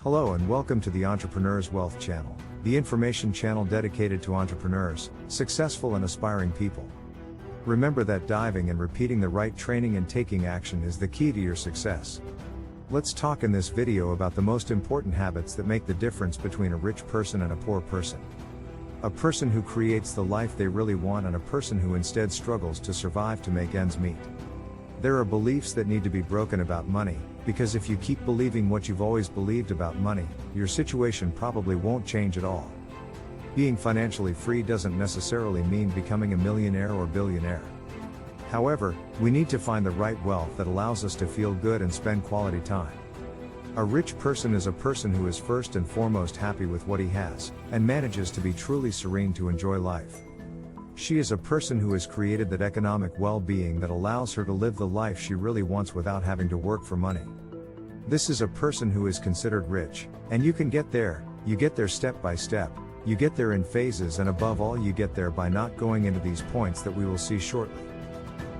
Hello and welcome to the Entrepreneur's Wealth Channel, the information channel dedicated to entrepreneurs, successful and aspiring people. Remember that diving and repeating the right training and taking action is the key to your success. Let's talk in this video about the most important habits that make the difference between a rich person and a poor person. A person who creates the life they really want and a person who instead struggles to survive to make ends meet. There are beliefs that need to be broken about money, because if you keep believing what you've always believed about money, your situation probably won't change at all. Being financially free doesn't necessarily mean becoming a millionaire or billionaire. However, we need to find the right wealth that allows us to feel good and spend quality time. A rich person is a person who is first and foremost happy with what he has, and manages to be truly serene to enjoy life. She is a person who has created that economic well-being that allows her to live the life she really wants without having to work for money. This is a person who is considered rich, and you can get there. You get there step by step, you get there in phases, and above all you get there by not going into these points that we will see shortly.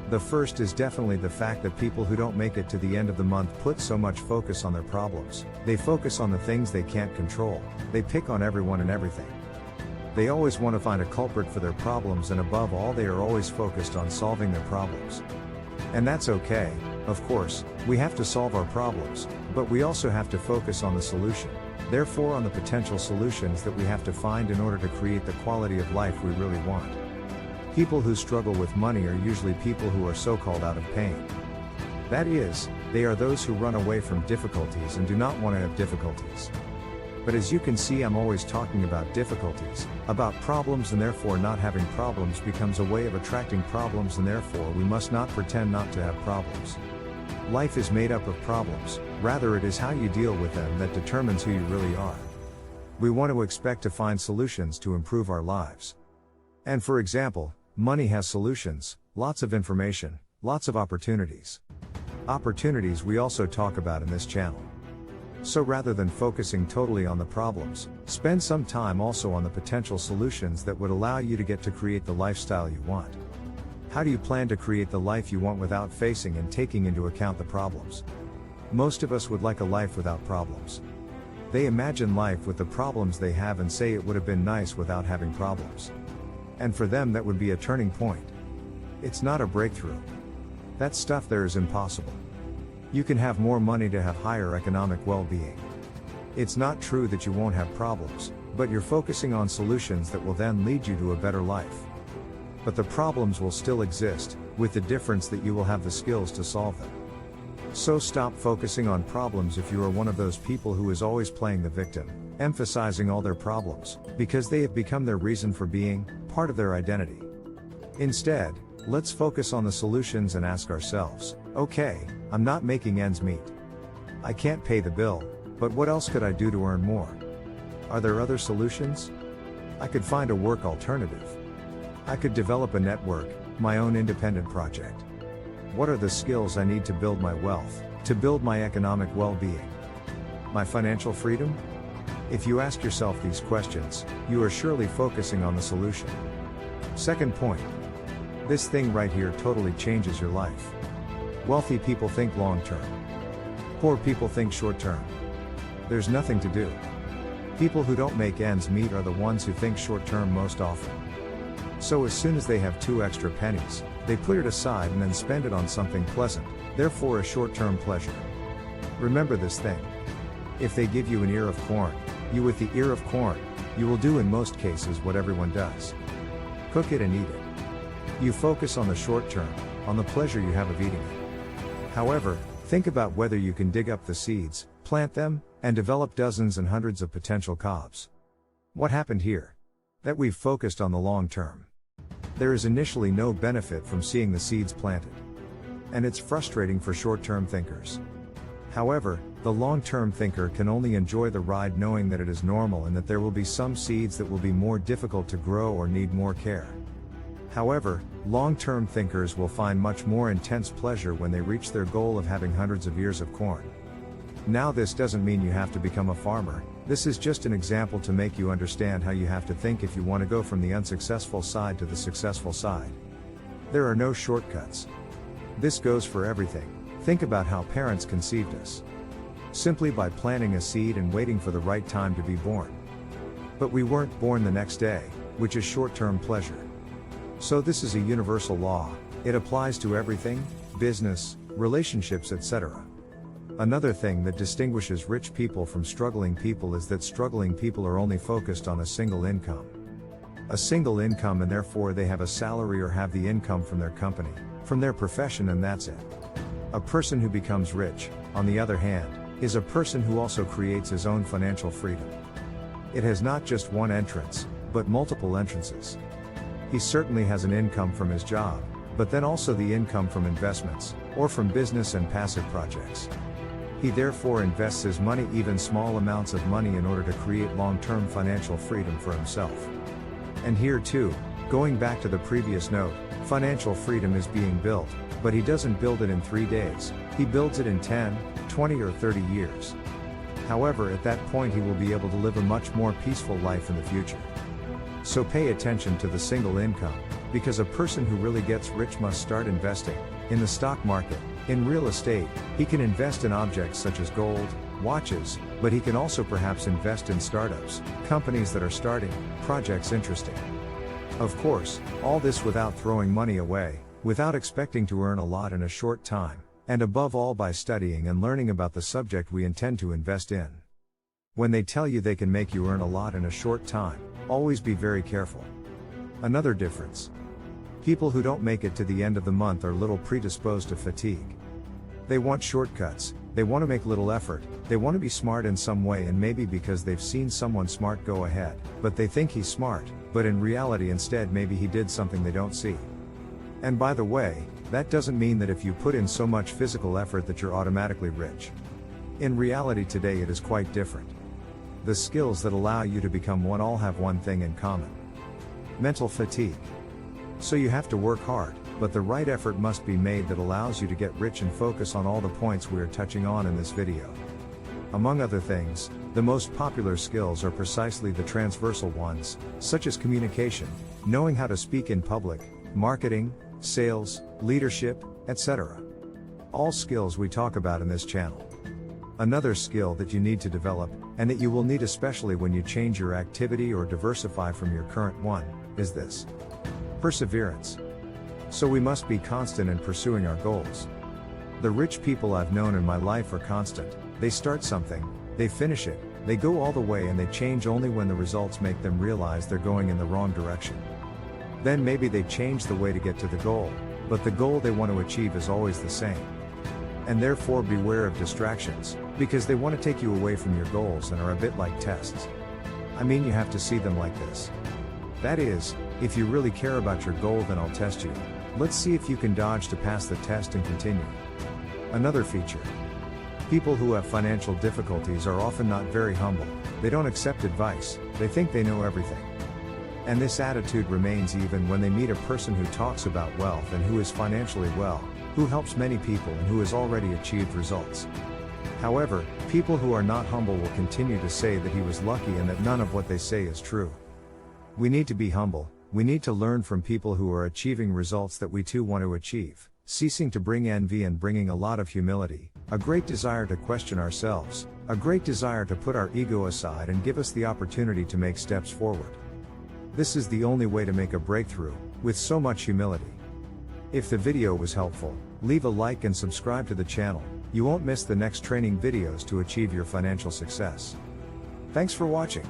The first is definitely the fact that people who don't make it to the end of the month put so much focus on their problems. They focus on the things they can't control, they pick on everyone and everything. They always want to find a culprit for their problems, and above all they are always focused on solving their problems. And that's okay, of course, we have to solve our problems, but we also have to focus on the solution, therefore on the potential solutions that we have to find in order to create the quality of life we really want. People who struggle with money are usually people who are so-called out of pain. That is, they are those who run away from difficulties and do not want to have difficulties. But as you can see, I'm always talking about difficulties, about problems, and therefore not having problems becomes a way of attracting problems, and therefore we must not pretend not to have problems. Life is made up of problems, rather it is how you deal with them that determines who you really are. We want to expect to find solutions to improve our lives. And for example, money has solutions, lots of information, lots of opportunities. Opportunities we also talk about in this channel. So rather than focusing totally on the problems, spend some time also on the potential solutions that would allow you to get to create the lifestyle you want. How do you plan to create the life you want without facing and taking into account the problems? Most of us would like a life without problems. They imagine life with the problems they have and say it would have been nice without having problems. And for them that would be a turning point. It's not a breakthrough. That stuff there is impossible. You can have more money to have higher economic well-being. It's not true that you won't have problems, but you're focusing on solutions that will then lead you to a better life. But the problems will still exist, with the difference that you will have the skills to solve them. So stop focusing on problems if you are one of those people who is always playing the victim, emphasizing all their problems, because they have become their reason for being, part of their identity. Instead, let's focus on the solutions and ask ourselves, okay, I'm not making ends meet. I can't pay the bill, but what else could I do to earn more? Are there other solutions? I could find a work alternative. I could develop a network, my own independent project. What are the skills I need to build my wealth, to build my economic well-being? My financial freedom? If you ask yourself these questions, you are surely focusing on the solution. Second point. This thing right here totally changes your life. Wealthy people think long-term. Poor people think short-term. There's nothing to do. People who don't make ends meet are the ones who think short-term most often. So as soon as they have 2 extra pennies, they put it aside and then spend it on something pleasant, therefore a short-term pleasure. Remember this thing. If they give you an ear of corn, you with the ear of corn, you will do in most cases what everyone does. Cook it and eat it. You focus on the short term, on the pleasure you have of eating it. However, think about whether you can dig up the seeds, plant them, and develop dozens and hundreds of potential cobs. What happened here? That we've focused on the long term. There is initially no benefit from seeing the seeds planted. And it's frustrating for short-term thinkers. However, the long-term thinker can only enjoy the ride knowing that it is normal and that there will be some seeds that will be more difficult to grow or need more care. However, long-term thinkers will find much more intense pleasure when they reach their goal of having hundreds of ears of corn. Now this doesn't mean you have to become a farmer, this is just an example to make you understand how you have to think if you want to go from the unsuccessful side to the successful side. There are no shortcuts. This goes for everything. Think about how parents conceived us. simply by planting a seed and waiting for the right time to be born. But we weren't born the next day, which is short-term pleasure. So this is a universal law. It applies to everything, business, relationships, etc. Another thing that distinguishes rich people from struggling people is that struggling people are only focused on a single income. A single income, and therefore they have a salary or have the income from their company, from their profession, and that's it. A person who becomes rich, on the other hand, is a person who also creates his own financial freedom. It has not just one entrance, but multiple entrances. He certainly has an income from his job, but then also the income from investments, or from business and passive projects. He therefore invests his money, even small amounts of money, in order to create long-term financial freedom for himself. And here too, going back to the previous note, financial freedom is being built, but he doesn't build it in 3 days, he builds it in 10, 20 or 30 years. However, at that point he will be able to live a much more peaceful life in the future. So pay attention to the single income, because a person who really gets rich must start investing, in the stock market, in real estate. He can invest in objects such as gold, watches, but he can also perhaps invest in startups, companies that are starting, projects interesting. Of course, all this without throwing money away, without expecting to earn a lot in a short time, and above all by studying and learning about the subject we intend to invest in. When they tell you they can make you earn a lot in a short time, always be very careful. Another difference. People who don't make it to the end of the month are little predisposed to fatigue. They want shortcuts, they want to make little effort, they want to be smart in some way, and maybe because they've seen someone smart go ahead, but they think he's smart, but in reality instead maybe he did something they don't see. And by the way, that doesn't mean that if you put in so much physical effort that you're automatically rich. In reality today it is quite different. The skills that allow you to become one all have one thing in common: mental fatigue. So you have to work hard, but the right effort must be made that allows you to get rich and focus on all the points we are touching on in this video. Among other things, the most popular skills are precisely the transversal ones, such as communication, knowing how to speak in public, marketing, sales, leadership, etc. All skills we talk about in this channel. Another skill that you need to develop, and that you will need especially when you change your activity or diversify from your current one, is this: perseverance. So we must be constant in pursuing our goals. The rich people I've known in my life are constant. They start something, they finish it, they go all the way, and they change only when the results make them realize they're going in the wrong direction. Then maybe they change the way to get to the goal, but the goal they want to achieve is always the same. And therefore beware of distractions, because they want to take you away from your goals and are a bit like tests. I mean, you have to see them like this. That is, if you really care about your goal, then I'll test you. Let's see if you can dodge to pass the test and continue. Another feature. People who have financial difficulties are often not very humble. They don't accept advice, they think they know everything. And this attitude remains even when they meet a person who talks about wealth and who is financially well, who helps many people and who has already achieved results. However, people who are not humble will continue to say that he was lucky and that none of what they say is true. We need to be humble, we need to learn from people who are achieving results that we too want to achieve, ceasing to bring envy and bringing a lot of humility, a great desire to question ourselves, a great desire to put our ego aside and give us the opportunity to make steps forward. This is the only way to make a breakthrough, with so much humility. If the video was helpful, leave a like and subscribe to the channel. You won't miss the next training videos to achieve your financial success. Thanks for watching.